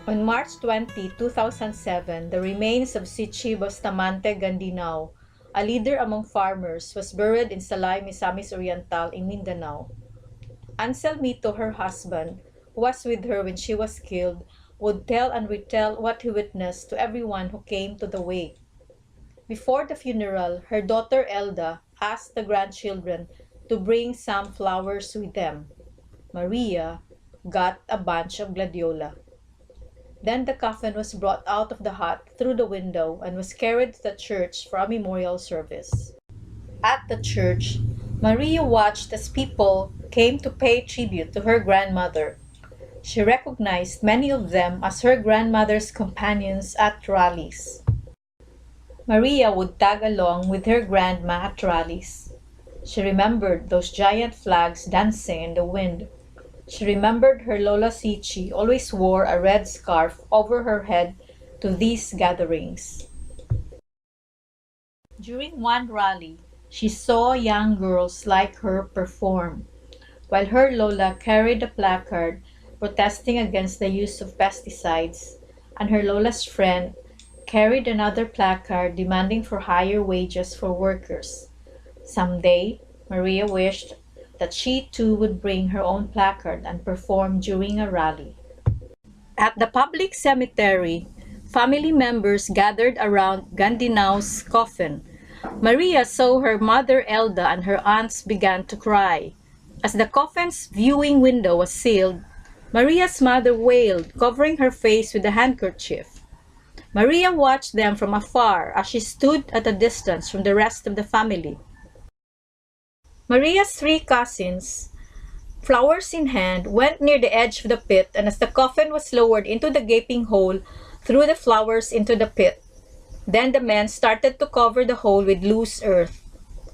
On March 20, 2007, the remains of Sichi Bustamante Gandinao, a leader among farmers, was buried in Salay, Misamis Oriental in Mindanao. Anselmito, her husband, who was with her when she was killed, would tell and retell what he witnessed to everyone who came to the wake. Before the funeral, her daughter Elda asked the grandchildren to bring some flowers with them. Maria got a bunch of gladiola. Then the coffin was brought out of the hut through the window and was carried to the church for a memorial service. At the church, Maria watched as people came to pay tribute to her grandmother. She recognized many of them as her grandmother's companions at rallies. Maria would tag along with her grandma at rallies. She remembered those giant flags dancing in the wind. She remembered her Lola Sichi always wore a red scarf over her head to these gatherings. During one rally, she saw young girls like her perform, while her Lola carried a placard protesting against the use of pesticides, and her Lola's friend carried another placard demanding for higher wages for workers. Someday, Maria wished that she too would bring her own placard and perform during a rally. At the public cemetery, family members gathered around Gandinao's coffin. Maria saw her mother Elda and her aunts began to cry. As the coffin's viewing window was sealed, Maria's mother wailed, covering her face with a handkerchief. Maria watched them from afar as she stood at a distance from the rest of the family. Maria's three cousins, flowers in hand, went near the edge of the pit, and as the coffin was lowered into the gaping hole, threw the flowers into the pit. Then the men started to cover the hole with loose earth.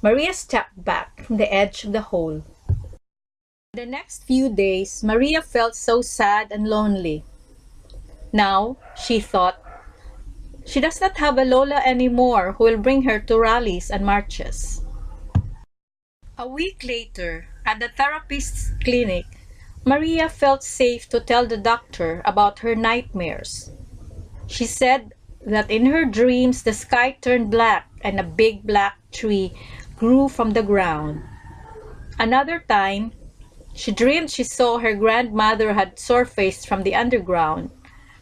Maria stepped back from the edge of the hole. The next few days, Maria felt so sad and lonely. Now, she thought, she does not have a Lola anymore who will bring her to rallies and marches. A week later, at the therapist's clinic, Maria felt safe to tell the doctor about her nightmares. She said that in her dreams the sky turned black and a big black tree grew from the ground. Another time, she dreamed she saw her grandmother had surfaced from the underground.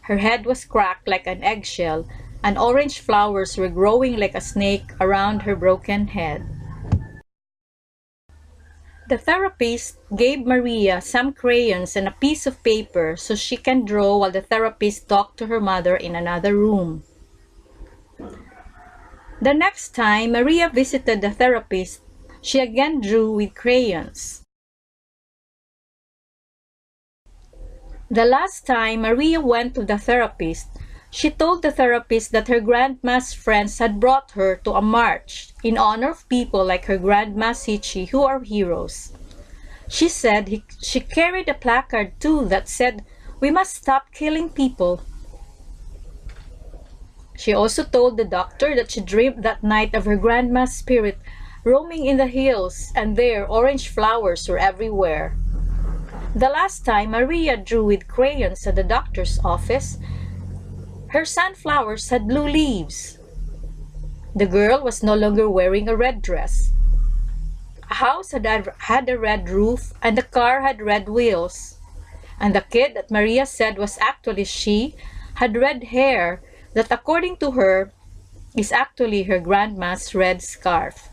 Her head was cracked like an eggshell, and orange flowers were growing like a snake around her broken head. The therapist gave Maria some crayons and a piece of paper so she can draw while the therapist talked to her mother in another room. The next time Maria visited the therapist, she again drew with crayons. The last time Maria went to the therapist, she told the therapist that her grandma's friends had brought her to a march in honor of people like her grandma Sichi who are heroes. She said she carried a placard too that said, "We must stop killing people." She also told the doctor that she dreamed that night of her grandma's spirit roaming in the hills, and there orange flowers were everywhere. The last time Maria drew with crayons at the doctor's office, her sunflowers had blue leaves. The girl was no longer wearing a red dress. A house had a red roof, and the car had red wheels. And the kid that Maria said was actually she had red hair that, according to her, is actually her grandma's red scarf.